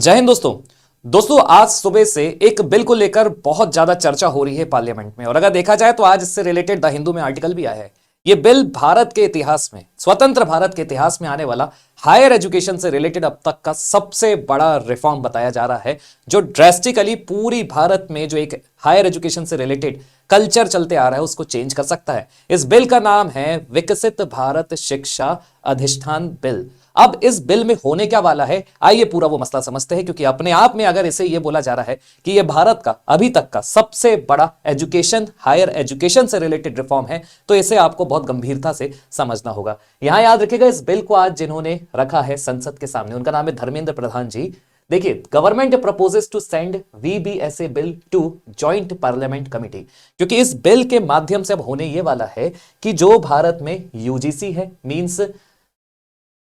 जय हिंद दोस्तों आज सुबह से एक बिल को लेकर बहुत ज्यादा चर्चा हो रही है पार्लियामेंट में। और अगर देखा जाए तो आज इससे रिलेटेड द हिंदू में आर्टिकल भी आया है। यह बिल भारत के इतिहास में, स्वतंत्र भारत के इतिहास में आने वाला हायर एजुकेशन से रिलेटेड अब तक का सबसे बड़ा रिफॉर्म बताया जा रहा है, जो ड्रेस्टिकली पूरी भारत में जो एक हायर एजुकेशन से रिलेटेड कल्चर चलते आ रहा है उसको चेंज कर सकता है। इस बिल का नाम है विकसित भारत शिक्षा अधिष्ठान बिल। अब इस बिल में होने क्या वाला है, आइए पूरा वो मसला समझते हैं। क्योंकि अपने आप में अगर इसे ये बोला जा रहा है कि ये भारत का अभी तक का सबसे बड़ा एजुकेशन, हायर एजुकेशन से रिलेटेड रिफॉर्म है, तो इसे आपको बहुत गंभीरता से समझना होगा। यहां याद रखिएगा, इस बिल को आज जिन्होंने रखा है संसद के सामने, उनका नाम है धर्मेंद्र प्रधान जी। देखिए, government proposes to send VBSA bill to joint parliament committee. क्योंकि इस बिल के माध्यम से अब होने ये वाला है कि जो भारत में यूजीसी है, मींस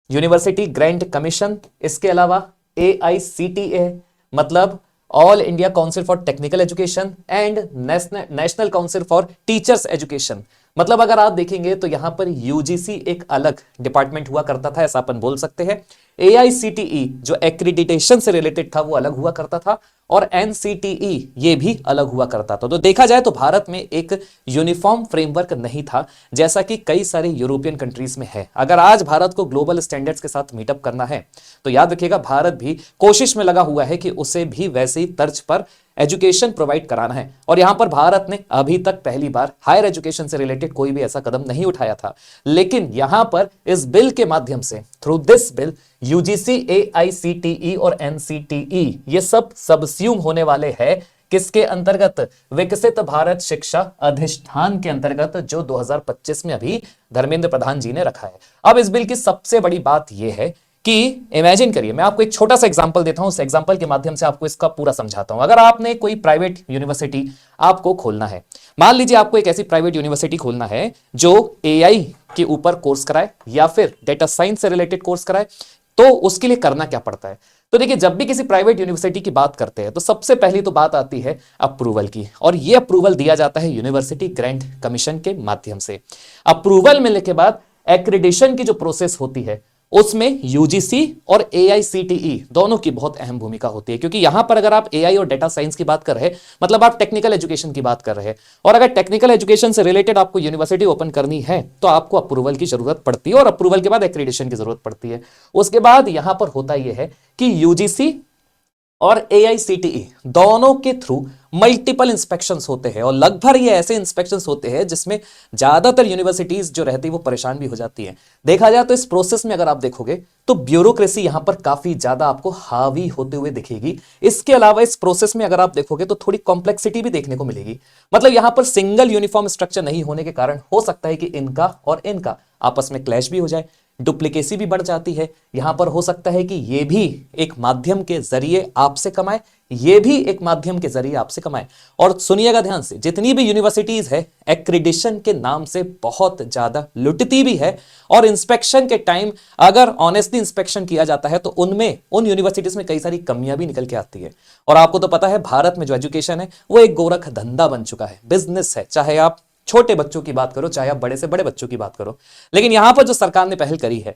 यूनिवर्सिटी ग्रांट कमीशन, इसके अलावा एआईसीटीए मतलब all India council for technical education and national council for teachers education, मतलब अगर आप देखेंगे तो यहां पर यूजीसी एक अलग डिपार्टमेंट हुआ करता था, ऐसा अपन बोल सकते हैं। एआईसीटीई जो एक्रीडिटेशन से रिलेटेड था वो अलग हुआ करता था, और एनसीटीई ये भी अलग हुआ करता था। तो देखा जाए तो भारत में एक यूनिफॉर्म फ्रेमवर्क नहीं था, जैसा कि कई सारे यूरोपियन कंट्रीज में है। अगर आज भारत को ग्लोबल स्टैंडर्ड्स के साथ मीटअप करना है तो याद रखिएगा, भारत भी कोशिश में लगा हुआ है कि उसे भी वैसे ही तर्ज पर एजुकेशन प्रोवाइड कराना है। और यहां पर भारत ने अभी तक पहली बार हायर एजुकेशन से रिलेटेड कोई भी ऐसा कदम नहीं उठाया था। लेकिन यहां पर इस बिल के माध्यम से, through this bill, UGC, AICTE और एनसीटीई ये सब सबस्यूम होने वाले हैं किसके अंतर्गत? विकसित भारत शिक्षा अधिष्ठान के अंतर्गत, जो 2025 में अभी धर्मेंद्र प्रधान जी ने रखा है। अब इस बिल की सबसे बड़ी बात यह है कि इमेजिन करिए, मैं आपको एक छोटा सा एग्जांपल देता हूं, उस एग्जांपल के माध्यम से आपको इसका पूरा समझाता हूं। अगर आपने कोई प्राइवेट यूनिवर्सिटी आपको खोलना है, मान लीजिए आपको एक ऐसी प्राइवेट यूनिवर्सिटी खोलना है जो एआई के ऊपर कोर्स कराए या फिर डेटा साइंस से रिलेटेड कोर्स कराए, तो उसके लिए करना क्या पड़ता है? तो देखिए, जब भी किसी प्राइवेट यूनिवर्सिटी की बात करते हैं तो सबसे पहली तो बात आती है अप्रूवल की, और यह अप्रूवल दिया जाता है यूनिवर्सिटी ग्रांट कमीशन के माध्यम से। अप्रूवल मिलने के बाद एक्रेडिशन की जो प्रोसेस होती है उसमें यूजीसी और एआईसीटीई दोनों की बहुत अहम भूमिका होती है। क्योंकि यहां पर अगर आप एआई और डेटा साइंस की बात कर रहे हैं, मतलब आप टेक्निकल एजुकेशन की बात कर रहे हैं, और अगर टेक्निकल एजुकेशन से रिलेटेड आपको यूनिवर्सिटी ओपन करनी है तो आपको अप्रूवल की जरूरत पड़ती है, और अप्रूवल के बाद एक्रेडिशन की जरूरत पड़ती है। उसके बाद यहां पर होता यह है कि यूजीसी और एआईसीटीई दोनों के थ्रू मल्टीपल इंस्पेक्शंस होते हैं, और लगभग ये ऐसे इंस्पेक्शंस होते हैं जिसमें ज्यादातर यूनिवर्सिटीज जो रहती है वो परेशान भी हो जाती है। देखा जाए तो इस प्रोसेस में अगर आप देखोगे तो ब्यूरोक्रेसी यहां पर काफी ज्यादा आपको हावी होते हुए दिखेगी। इसके अलावा इस प्रोसेस में अगर आप देखोगे तो थोड़ी कॉम्प्लेक्सिटी भी देखने को मिलेगी। मतलब यहां पर सिंगल यूनिफॉर्म स्ट्रक्चर नहीं होने के कारण हो सकता है कि इनका और इनका आपस में क्लैश भी हो जाए, डुप्लीकेसी भी बढ़ जाती है। यहां पर हो सकता है कि यह भी एक माध्यम के जरिए आपसे कमाए, यह भी एक माध्यम के जरिए आपसे कमाए। और सुनिएगा ध्यान से, जितनी भी यूनिवर्सिटीज है एक्रीडिशन के नाम से बहुत ज्यादा लुटती भी है, और इंस्पेक्शन के टाइम अगर ऑनेस्टली इंस्पेक्शन किया जाता है तो उनमें, उन यूनिवर्सिटीज में कई सारी कमियां भी निकल के आती है। और आपको तो पता है भारत में जो एजुकेशन है वो एक गोरख धंधा बन चुका है, बिजनेस है। चाहे आप छोटे बच्चों की बात करो, चाहे आप बड़े से बड़े बच्चों की बात करो। लेकिन यहां पर जो सरकार ने पहल करी है,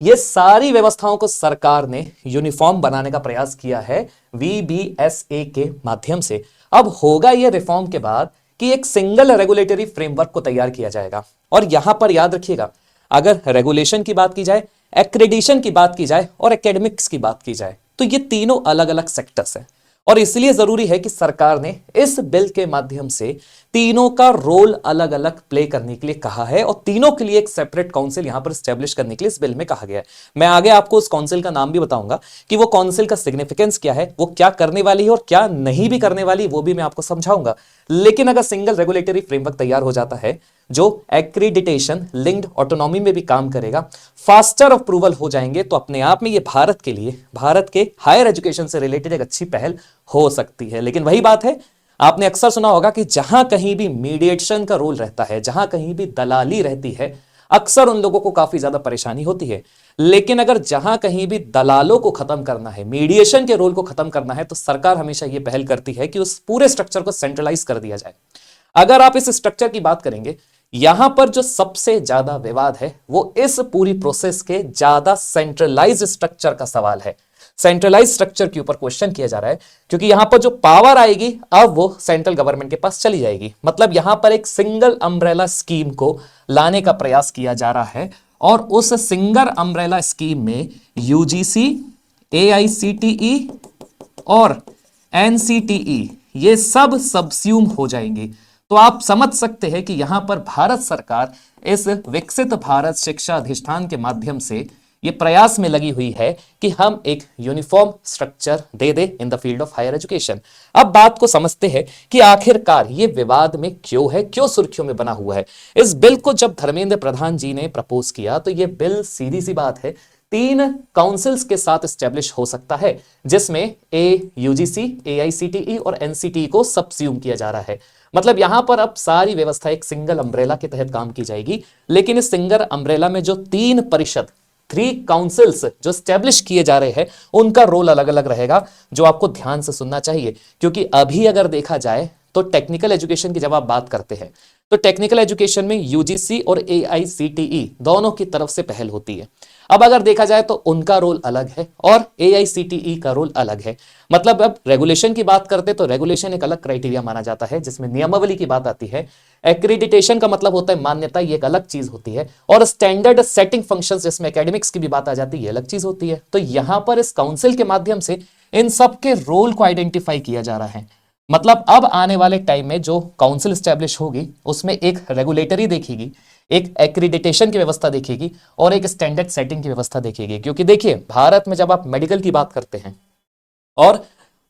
ये सारी व्यवस्थाओं को सरकार ने यूनिफॉर्म बनाने का प्रयास किया है वीबीएसए के माध्यम से। अब होगा ये रिफॉर्म के बाद कि एक सिंगल रेगुलेटरी फ्रेमवर्क को तैयार किया जाएगा। और यहां पर याद रखिएगा, अगर रेगुलेशन की बात की जाए, एक्रेडिशन की बात की जाए और एकेडमिक्स की बात की जाए, तो ये तीनों अलग अलग सेक्टर्स हैं। और इसलिए जरूरी है कि सरकार ने इस बिल के माध्यम से तीनों का रोल अलग अलग प्ले करने के लिए कहा है, और तीनों के लिए एक सेपरेट काउंसिल यहां पर स्टैब्लिश करने के लिए इस बिल में कहा गया है। मैं आगे आपको उस काउंसिल का नाम भी बताऊंगा कि वो काउंसिल का सिग्निफिकेंस क्या है, वो क्या करने वाली है और क्या नहीं भी करने वाली, वो भी मैं आपको समझाऊंगा। लेकिन अगर सिंगल रेगुलेटरी फ्रेमवर्क तैयार हो जाता है जो एक्रीडिटेशन लिंक्ड ऑटोनॉमी में भी काम करेगा, फास्टर अप्रूवल हो जाएंगे, तो अपने आप में ये भारत के लिए, भारत के हायर एजुकेशन से रिलेटेड एक अच्छी पहल हो सकती है। लेकिन वही बात है, आपने अक्सर सुना होगा कि जहां कहीं भी मीडिएशन का रोल रहता है, जहां कहीं भी दलाली रहती है, अक्सर उन लोगों को काफी ज्यादा परेशानी होती है। लेकिन अगर जहां कहीं भी दलालों को खत्म करना है, मीडिएशन के रोल को खत्म करना है, तो सरकार हमेशा यह पहल करती है कि उस पूरे स्ट्रक्चर को सेंट्रलाइज कर दिया जाए। अगर आप इस स्ट्रक्चर की बात करेंगे, यहां पर जो सबसे ज्यादा विवाद है वो इस पूरी प्रोसेस के ज्यादा सेंट्रलाइज स्ट्रक्चर का सवाल है। सेंट्रलाइज स्ट्रक्चर के ऊपर क्वेश्चन किया जा रहा है, क्योंकि यहां पर जो पावर आएगी अब वो सेंट्रल गवर्नमेंट के पास चली जाएगी। मतलब यहां पर एक सिंगल अम्ब्रेला स्कीम को लाने का प्रयास किया जा रहा है, और उस सिंगल अम्ब्रेला स्कीम में यूजीसी, एआईसीटीई और एनसीटीई ये सब सबस्यूम हो जाएंगे। तो आप समझ सकते हैं कि यहां पर भारत सरकार इस विकसित भारत शिक्षा अधिष्ठान के माध्यम से ये प्रयास में लगी हुई है कि हम एक यूनिफॉर्म स्ट्रक्चर दे दे in the field of higher education. अब बात को समझते हैं कि आखिरकार ये विवाद में क्यों है, क्यों सुर्खियों में बना हुआ है। इस बिल को जब धर्मेंद्र प्रधान जी ने प्रपोज किया तो ये बिल सीधी सी बात है 3 काउंसिल्स के साथ स्टैब्लिश हो सकता है, जिसमें यूजीसी, एआईसीटीई और एनसीटीई को सबस्यूम किया जा रहा है। मतलब यहां पर अब सारी व्यवस्था एक सिंगल अम्ब्रेला के तहत काम की जाएगी, लेकिन इस सिंगल अम्ब्रेला में जो 3 परिषद, 3 काउंसिल्स जो स्टैब्लिश किए जा रहे हैं उनका रोल अलग अलग रहेगा, जो आपको ध्यान से सुनना चाहिए। क्योंकि अभी अगर देखा जाए तो टेक्निकल एजुकेशन की जब आप बात करते हैं तो टेक्निकल एजुकेशन में यूजीसी और एआईसीटीई दोनों की तरफ से पहल होती है। अब अगर देखा जाए तो उनका रोल अलग है और एआईसीटीई का रोल अलग है। मतलब अब रेगुलेशन की बात करते तो रेगुलेशन एक अलग क्राइटेरिया माना जाता है जिसमें नियमावली की बात आती है। एक्रीडिटेशन का मतलब होता है मान्यता, ये एक अलग चीज होती है, और स्टैंडर्ड सेटिंग फंक्शंस जिसमें एकेडमिक्स की भी बात आ जाती है, ये अलग चीज होती है। तो यहां पर इस काउंसिल के माध्यम से इन सब के रोल को आइडेंटिफाई किया जा रहा है। मतलब अब आने वाले टाइम में जो काउंसिल स्टैब्लिश होगी उसमें एक रेगुलेटरी देखेगी, एक एक्रीडिटेशन की व्यवस्था देखेगी और एक स्टैंडर्ड सेटिंग की व्यवस्था देखेगी। क्योंकि देखिए भारत में जब आप मेडिकल की बात करते हैं और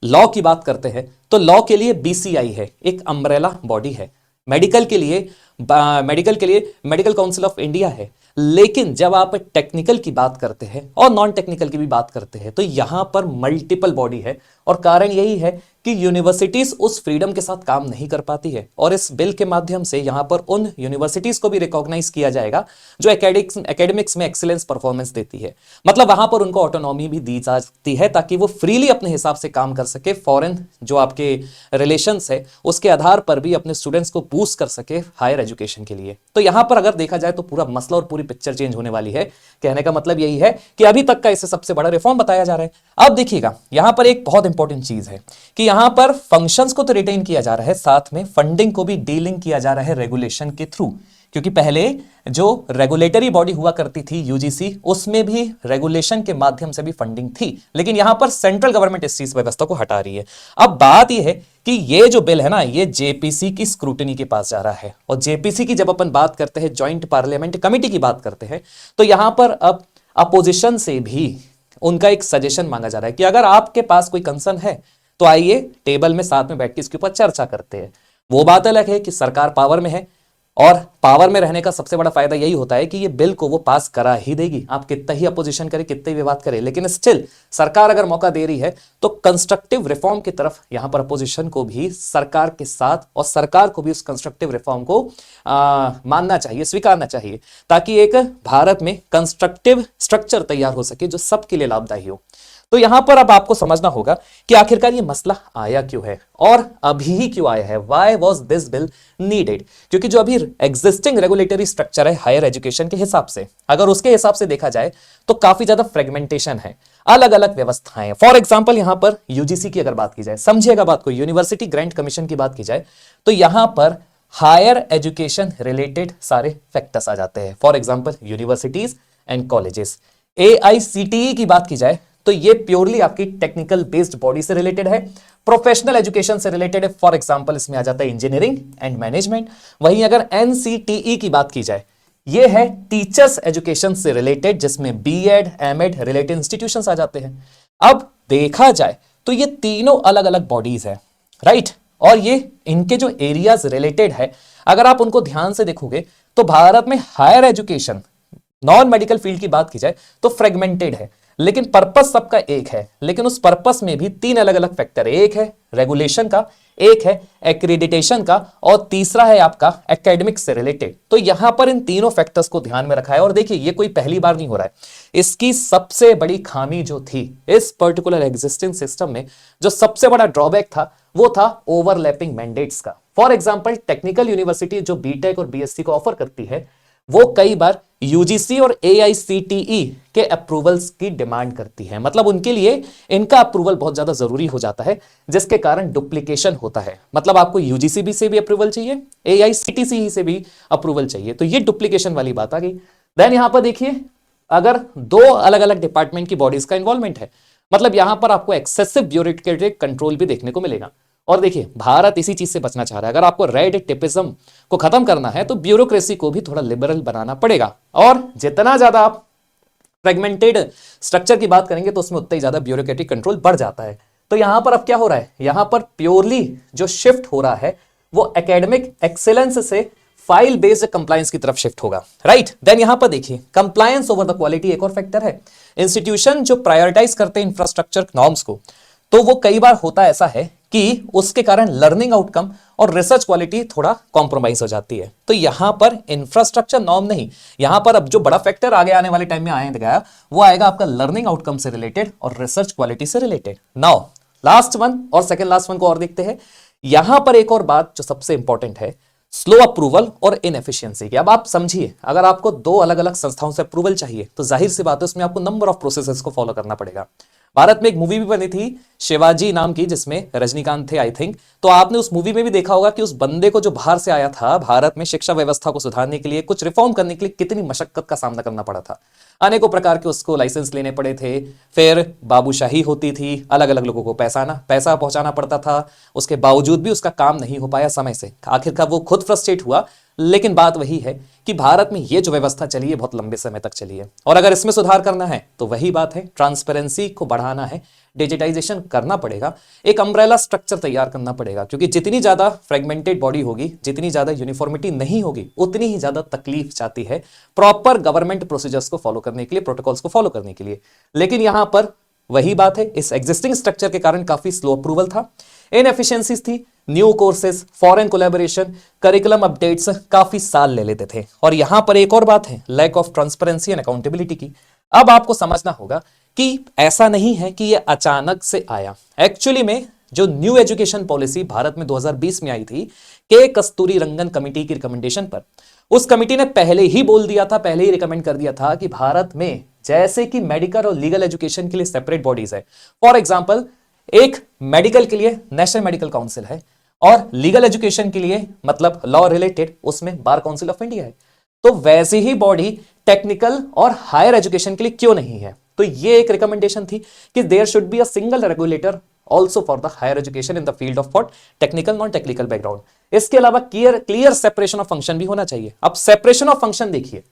लॉ की बात करते हैं तो लॉ के लिए बीसीआई है, एक अम्ब्रेला बॉडी है। मेडिकल के लिए मेडिकल काउंसिल ऑफ इंडिया है। लेकिन जब आप टेक्निकल की बात करते हैं और नॉन टेक्निकल की भी बात करते हैं तो यहां पर मल्टीपल बॉडी है, और कारण यही है कि यूनिवर्सिटीज उस फ्रीडम के साथ काम नहीं कर पाती है। और इस बिल के माध्यम से यहां पर उन यूनिवर्सिटीज को भी रिकॉग्नाइज किया जाएगा जो एकेडमिक्स में एक्सीलेंस परफॉर्मेंस देती है। मतलब वहां पर उनको ऑटोनॉमी भी दी जाती है ताकि वो फ्रीली अपने हिसाब से काम कर सके, फॉरेन जो आपके रिलेशंस है उसके आधार पर भी अपने स्टूडेंट्स को बूस्ट कर सके हायर एजुकेशन के लिए। तो यहां पर अगर देखा जाए तो पूरा मसला और पूरी पिक्चर चेंज होने वाली है। कहने का मतलब यही है कि अभी तक का इसे सबसे बड़ा रिफॉर्म बताया जा रहा है। अब देखिएगा यहां पर एक बहुत इंपॉर्टेंट चीज है कि यहां पर फंक्शंस को तो रिटेन किया जा रहा है, साथ में फंडिंग को भी डीलिंग किया जा रहा है रेगुलेशन के थ्रू। क्योंकि पहले जो रेगुलेटरी बॉडी हुआ करती थी यूजीसी, उसमें भी रेगुलेशन के माध्यम से भी फंडिंग थी, लेकिन यहां पर सेंट्रल गवर्नमेंट इस चीज व्यवस्था को हटा रही है। अब बात यह है कि ये जो बिल है ना, ये जेपीसी की स्क्रूटनी के पास जा रहा है, और जेपीसी की जब अपन बात करते हैं, ज्वाइंट पार्लियामेंट कमेटी की बात करते हैं, तो यहां पर अब अपोजिशन से भी उनका एक सजेशन मांगा जा रहा है कि अगर आपके पास कोई कंसर्न है तो आइए टेबल में साथ में बैठ के इसके ऊपर चर्चा करते हैं। वो बात अलग है कि सरकार पावर में है, और पावर में रहने का सबसे बड़ा फायदा यही होता है कि ये बिल को वो पास करा ही देगी। आप कितना ही अपोजिशन करे, कितने ही विवाद करे, लेकिन स्टिल सरकार अगर मौका दे रही है तो कंस्ट्रक्टिव रिफॉर्म की तरफ यहां पर अपोजिशन को भी सरकार के साथ, और सरकार को भी उस कंस्ट्रक्टिव रिफॉर्म को मानना चाहिए, स्वीकारना चाहिए, ताकि एक भारत में कंस्ट्रक्टिव स्ट्रक्चर तैयार हो सके जो सबके लिए लाभदायी हो। तो यहां पर अब आपको समझना होगा कि आखिरकार ये मसला आया क्यों है और अभी ही क्यों आया है। Why was this bill needed? क्योंकि जो अभी एग्जिस्टिंग रेगुलेटरी स्ट्रक्चर है हायर एजुकेशन के हिसाब से, अगर उसके हिसाब से देखा जाए तो काफी ज्यादा फ्रेगमेंटेशन है, अलग अलग व्यवस्थाएं। फॉर एग्जाम्पल यहां पर यूजीसी की अगर बात की जाए, समझिएगा बात को, यूनिवर्सिटी ग्रांट कमीशन की बात की जाए तो यहां पर हायर एजुकेशन रिलेटेड सारे फैक्टर्स आ जाते हैं। For example universities and colleges. AICTE की बात की जाए तो ये प्योरली आपकी टेक्निकल बेस्ड बॉडी से रिलेटेड है, प्रोफेशनल एजुकेशन से रिलेटेड है। फॉर एग्जांपल इसमें आ जाता है इंजीनियरिंग एंड मैनेजमेंट। वहीं अगर एनसीटीई की बात की जाए, ये है टीचर्स एजुकेशन से रिलेटेड, जिसमें बीएड, एमएड रिलेटेड इंस्टीट्यूशंस आ जाते हैं। अब देखा जाए तो ये तीनों अलग अलग बॉडीज है, राइट, और ये इनके जो एरियाज रिलेटेड है, अगर आप उनको ध्यान से देखोगे तो भारत में higher education non medical field की बात की जाए तो फ्रेगमेंटेड है, लेकिन पर्पस सबका एक है। लेकिन उस पर्पस में भी 3 अलग अलग फैक्टर है, एक है रेगुलेशन का, एक है एक्रीडिटेशन का, और तीसरा है आपका एकेडमिक्स से रिलेटेड। तो यहां पर इन तीनों फैक्टर्स को ध्यान में रखा है। और देखिए ये कोई पहली बार नहीं हो रहा है, इसकी सबसे बड़ी खामी जो थी इस पर्टिकुलर एग्जिस्टिंग सिस्टम में, जो सबसे बड़ा ड्रॉबैक था, वो था ओवरलैपिंग मैंडेट्स का। फॉर एग्जाम्पल टेक्निकल यूनिवर्सिटी जो बीटेक और बीएससी को ऑफर करती है, वो कई बार यूजीसी और एआईसीटीई के अप्रूवल्स की डिमांड करती है। मतलब उनके लिए इनका अप्रूवल बहुत ज्यादा जरूरी हो जाता है, जिसके कारण डुप्लीकेशन होता है। मतलब आपको यूजीसी से भी अप्रूवल चाहिए, एआईसीटीई से भी अप्रूवल चाहिए, तो ये डुप्लीकेशन वाली बात आ गई। देन यहां पर देखिए, अगर दो अलग अलग डिपार्टमेंट की बॉडीज का इन्वॉल्वमेंट है, मतलब यहां पर आपको एक्सेसिव ब्यूरोक्रेटिक कंट्रोल भी देखने को मिलेगा। और देखिए, भारत इसी चीज से बचना चाह रहा है। अगर आपको रेड टेपिज्म को खत्म करना है तो ब्यूरोक्रेसी को भी थोड़ा लिबरल बनाना पड़ेगा, और जितना ज्यादा आप फ्रेगमेंटेड स्ट्रक्चर की बात करेंगे तो उसमें उतना ही ज्यादा ब्यूरोक्रेटिक कंट्रोल बढ़ जाता है। तो यहां पर अब क्या हो रहा है, यहां पर प्योरली जो शिफ्ट हो रहा है वो एकेडमिक एक्सेलेंस से फाइल बेस्ड कंप्लायंस की तरफ शिफ्ट होगा, राइट। देन यहां पर देखिए, कंप्लायंस ओवर द क्वालिटी एक और फैक्टर है। इंस्टीट्यूशन जो प्रायोरिटाइज करते हैं इंफ्रास्ट्रक्चर नॉर्म्स को, तो वो कई बार होता ऐसा है कि उसके कारण लर्निंग आउटकम और रिसर्च क्वालिटी थोड़ा कॉम्प्रोमाइज हो जाती है। तो यहां पर इंफ्रास्ट्रक्चर नॉर्म नहीं, यहां पर अब जो बड़ा फैक्टर आगे आने वाले टाइम में आएगा वो आएगा आपका लर्निंग आउटकम से रिलेटेड और रिसर्च क्वालिटी से रिलेटेड। नाउ लास्ट वन और सेकेंड लास्ट वन को और देखते हैं। यहां पर एक और बात जो सबसे इंपॉर्टेंट है, स्लो अप्रूवल और इनएफिशिएंसी की। अब आप समझिए, अगर आपको दो अलग अलग संस्थाओं से अप्रूवल चाहिए तो जाहिर सी बात है उसमें आपको नंबर ऑफ प्रोसेसेस को फॉलो करना पड़ेगा। भारत में एक मूवी भी बनी थी शिवाजी नाम की, जिसमें रजनीकांत थे आई थिंक। तो आपने उस मूवी में भी देखा होगा कि उस बंदे को जो बाहर से आया था भारत में शिक्षा व्यवस्था को सुधारने के लिए, कुछ रिफॉर्म करने के लिए कितनी मशक्कत का सामना करना पड़ा था। अनेकों प्रकार के उसको लाइसेंस लेने पड़े थे, फिर बाबूशाही होती थी, अलग अलग लोगों को पैसा पहुंचाना पड़ता था। उसके बावजूद भी उसका काम नहीं हो पाया समय से, आखिरकार वो खुद फ्रस्ट्रेट हुआ। लेकिन बात वही है कि भारत में ये जो व्यवस्था चली है बहुत लंबे समय तक चली है, और अगर इसमें सुधार करना है तो वही बात है, ट्रांसपेरेंसी को बढ़ाना है, डिजिटाइजेशन करना पड़ेगा, एक अम्ब्रेला स्ट्रक्चर तैयार करना पड़ेगा। क्योंकि जितनी ज्यादा फ्रेगमेंटेड बॉडी होगी, जितनी ज्यादा यूनिफॉर्मिटी नहीं होगी, उतनी ही ज्यादा तकलीफ जाती है प्रॉपर गवर्नमेंट प्रोसीजर्स को फॉलो करने के लिए, प्रोटोकॉल्स को फॉलो करने के लिए। लेकिन यहां पर वही बात है, इस एग्जिस्टिंग स्ट्रक्चर के कारण काफी स्लो अप्रूवल था, इनएफिशिएंसीज थी, new courses, foreign collaboration, curriculum updates काफी साल ले लेते थे। और यहां पर एक और बात है, lack of transparency and accountability की। अब आपको समझना होगा कि ऐसा नहीं है कि यह अचानक से आया। एक्चुअली में जो न्यू एजुकेशन पॉलिसी भारत में 2020 में आई थी, के कस्तूरी रंगन कमेटी की रिकमेंडेशन पर, उस कमेटी ने पहले ही बोल दिया था, पहले ही रिकमेंड कर दिया था कि भारत में जैसे कि मेडिकल और लीगल एजुकेशन के लिए सेपरेट बॉडीज है। फॉर एग्जाम्पल, एक मेडिकल के लिए नेशनल मेडिकल काउंसिल है, और लीगल एजुकेशन के लिए मतलब लॉ रिलेटेड उसमें बार काउंसिल ऑफ इंडिया है। तो वैसी ही बॉडी टेक्निकल और हायर एजुकेशन के लिए क्यों नहीं है? तो ये एक रिकमेंडेशन थी कि there should be a single regulator also for the higher education in the field of what, technical non technical background. इसके अलावा क्लियर सेपरेशन ऑफ फंक्शन भी होना चाहिए। अब सेपरेशन ऑफ फंक्शन देखिए,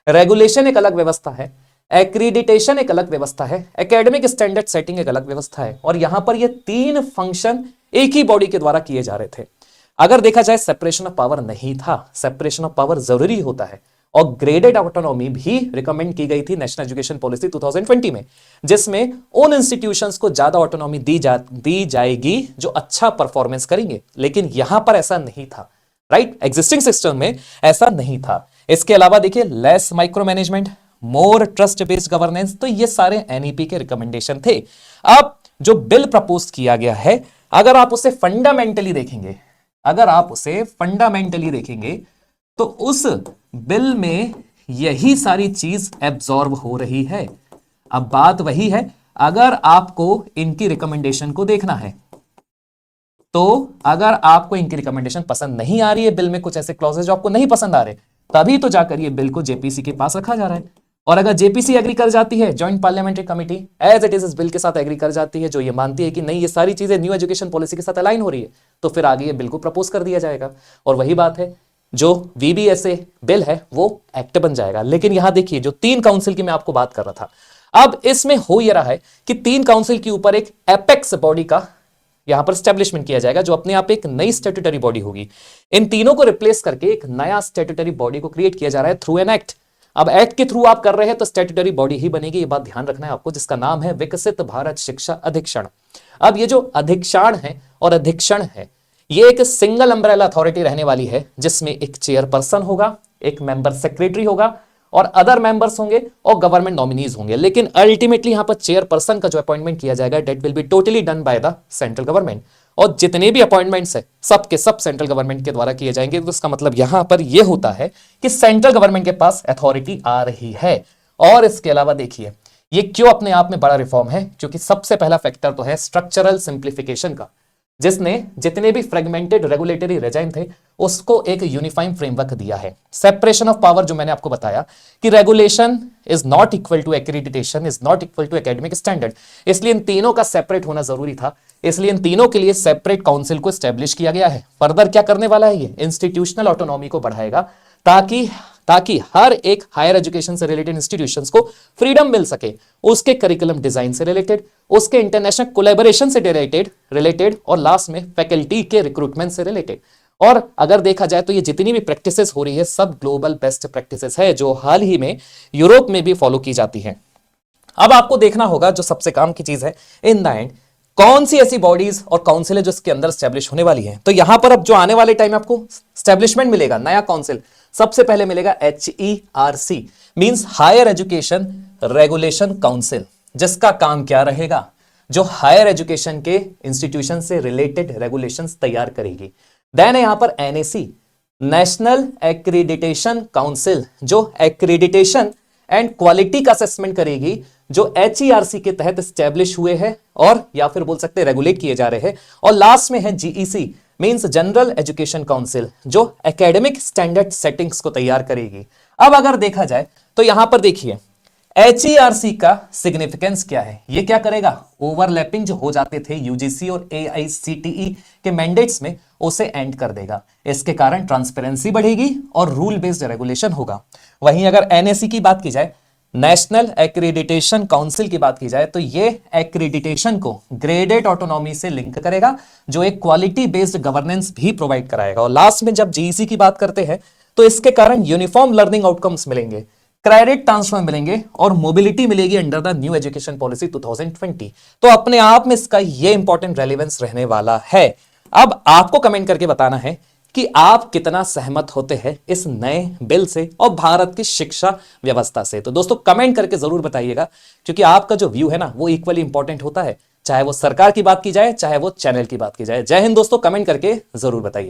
रेगुलेशन एक अलग व्यवस्था है, एक्रीडिटेशन एक अलग व्यवस्था है, एकेडमिक स्टैंडर्ड सेटिंग एक अलग व्यवस्था है, और यहां पर ये तीन फंक्शन एक ही बॉडी के द्वारा किए जा रहे थे। अगर देखा जाए सेपरेशन ऑफ पावर नहीं था, सेपरेशन ऑफ पावर जरूरी होता है, और ग्रेडेड ऑटोनॉमी भी रिकमेंड की गई थी नेशनल एजुकेशन पॉलिसी 2020 में, जिसमें उन इंस्टीट्यूशंस को ज्यादा ऑटोनॉमी दी जाएगी जो अच्छा परफॉर्मेंस करेंगे। लेकिन यहां पर ऐसा नहीं था, राइट, एग्जिस्टिंग सिस्टम में ऐसा नहीं था। इसके अलावा देखिए, लेस माइक्रो मैनेजमेंट, मोर ट्रस्ट बेस्ड गवर्नेंस, तो ये सारे एनईपी के रिकमेंडेशन थे। अब जो बिल प्रपोज किया गया है, अगर आप उसे फंडामेंटली देखेंगे, तो उस बिल में यही सारी चीज एब्जॉर्ब हो रही है। अब बात वही है, अगर आपको इनकी रिकमेंडेशन को देखना है, तो अगर आपको इनकी रिकमेंडेशन पसंद नहीं आ रही है, बिल में कुछ ऐसे क्लॉजेस जो आपको नहीं पसंद आ रहे, तभी तो जाकर ये बिल को जेपीसी के पास रखा जा रहा है। और अगर जेपीसी एग्री कर जाती है, joint parliamentary committee as it is इस बिल के साथ एग्री कर जाती है, जो ये मानती है कि नहीं ये सारी चीजें न्यू एजुकेशन पॉलिसी के साथ अलाइन हो रही है, तो फिर आगे ये बिल को प्रपोज कर दिया जाएगा। और वही बात है, जो वीबीएसए बिल है वो एक्ट बन जाएगा। लेकिन यहां देखिए, जो तीन काउंसिल की मैं आपको बात कर रहा था, अब इसमें हो यह रहा है कि तीन काउंसिल के ऊपर एक एपेक्स बॉडी का यहां पर स्टैब्लिशमेंट किया जाएगा, जो अपने आप एक नई स्टैट्यूटरी बॉडी होगी। इन तीनों को रिप्लेस करके एक नया स्टैट्यूटरी बॉडी को क्रिएट किया जा रहा है थ्रू एन एक्ट। अब एक्ट के थ्रू आप कर रहे हैं तो स्टैट्यूटरी बॉडी ही बनेगी, ये बात ध्यान रखना है आपको, जिसका नाम है विकसित भारत शिक्षा अधीक्षण। अब ये जो अधीक्षण है और अधीक्षण है, ये एक सिंगल अम्ब्रेला अथॉरिटी रहने वाली है, जिसमें एक चेयरपर्सन होगा, एक मेंबर सेक्रेटरी होगा, और अदर मेंबर्स होंगे और गवर्नमेंट नॉमिनीज होंगे। लेकिन अल्टीमेटली यहां पर चेयरपर्सन का जो अपॉइंटमेंट किया जाएगा, that will be totally done by the central government. और जितने भी अपॉइंटमेंट्स है सब के सब सेंट्रल गवर्नमेंट के द्वारा किए जाएंगे। तो इसका मतलब यहां पर यह होता है कि सेंट्रल गवर्नमेंट के पास अथॉरिटी आ रही है। और इसके अलावा देखिए ये क्यों अपने आप में बड़ा रिफॉर्म है, क्योंकि सबसे पहला फैक्टर तो है स्ट्रक्चरल सिंप्लीफिकेशन का, जिसने जितने भी फ्रेगमेंटेड रेगुलेटरी रेजाइम थे उसको एक यूनिफाइम फ्रेमवर्क दिया है। सेपरेशन ऑफ पावर, जो मैंने आपको बताया कि regulation is not equal to accreditation, is not equal to academic standard, इसलिए इन तीनों का सेपरेट होना जरूरी था। इसलिए इन तीनों के लिए सेपरेट काउंसिल को स्टैब्लिश किया गया है। फर्दर क्या करने वाला है, ये इंस्टीट्यूशनल ऑटोनॉमी को बढ़ाएगा ताकि हर एक हायर एजुकेशन से रिलेटेड इंस्टीट्यूशंस को फ्रीडम मिल सके, उसके करिकुलम डिजाइन से रिलेटेड, उसके इंटरनेशनल कोलैबोरेशन से रिलेटेड और लास्ट में फैकल्टी के रिक्रूटमेंट से रिलेटेड। और अगर देखा जाए तो ये जितनी भी प्रैक्टिसेस हो रही है सब ग्लोबल बेस्ट प्रैक्टिसेस है, जो हाल ही में यूरोप में भी फॉलो की जाती हैं। अब आपको देखना होगा जो सबसे काम की चीज है, इन द एंड कौन सी ऐसी बॉडीज और काउंसिल है जो इसके अंदर स्टैब्लिश होने वाली है। तो यहां पर अब जो आने वाले टाइम आपको स्टैब्लिशमेंट मिलेगा, नया काउंसिल सबसे पहले मिलेगा HERC, means higher education regulation council, जिसका काम क्या रहेगा, जो हायर एजुकेशन के इंस्टीट्यूशन से रिलेटेड रेगुलेशंस तैयार करेगी। देन है यहां पर NAC, नेशनल एक्रीडिटेशन काउंसिल, जो एक्रीडिटेशन एंड क्वालिटी का असेसमेंट करेगी, जो HERC के तहत स्टैब्लिश हुए हैं और या फिर बोल सकते हैं रेगुलेट किए जा रहे हैं। और लास्ट में है GEC, means general education council, जो एकेडमिक स्टैंडर्ड सेटिंग्स को तैयार करेगी। अब अगर देखा जाए तो यहां पर देखिए HERC का सिग्निफिकेंस क्या है, ये क्या करेगा, ओवरलैपिंग जो हो जाते थे UGC और AICTE के मैंडेट्स में उसे एंड कर देगा। इसके कारण ट्रांसपेरेंसी बढ़ेगी और रूल बेस्ड रेगुलेशन होगा। वहीं अगर NAC की बात की जाए, नेशनल एक्रीडिटेशन काउंसिल की बात की जाए, तो ये एक्रीडिटेशन को ग्रेडेड ऑटोनॉमी से लिंक करेगा, जो एक क्वालिटी बेस्ड गवर्नेंस भी प्रोवाइड कराएगा। और लास्ट में जब GEC की बात करते हैं तो इसके कारण यूनिफॉर्म लर्निंग आउटकम्स मिलेंगे, क्रेडिट ट्रांसफर मिलेंगे और मोबिलिटी मिलेगी under the new education policy 2020। तो अपने आप में इसका ये इंपॉर्टेंट रेलेवेंस रहने वाला है। अब आपको कमेंट करके बताना है कि आप कितना सहमत होते हैं इस नए बिल से और भारत की शिक्षा व्यवस्था से। तो दोस्तों कमेंट करके जरूर बताइएगा, क्योंकि आपका जो व्यू है ना वो इक्वली इंपॉर्टेंट होता है, चाहे वो सरकार की बात की जाए चाहे वो चैनल की बात की जाए। जय हिंद दोस्तों, कमेंट करके जरूर बताइएगा।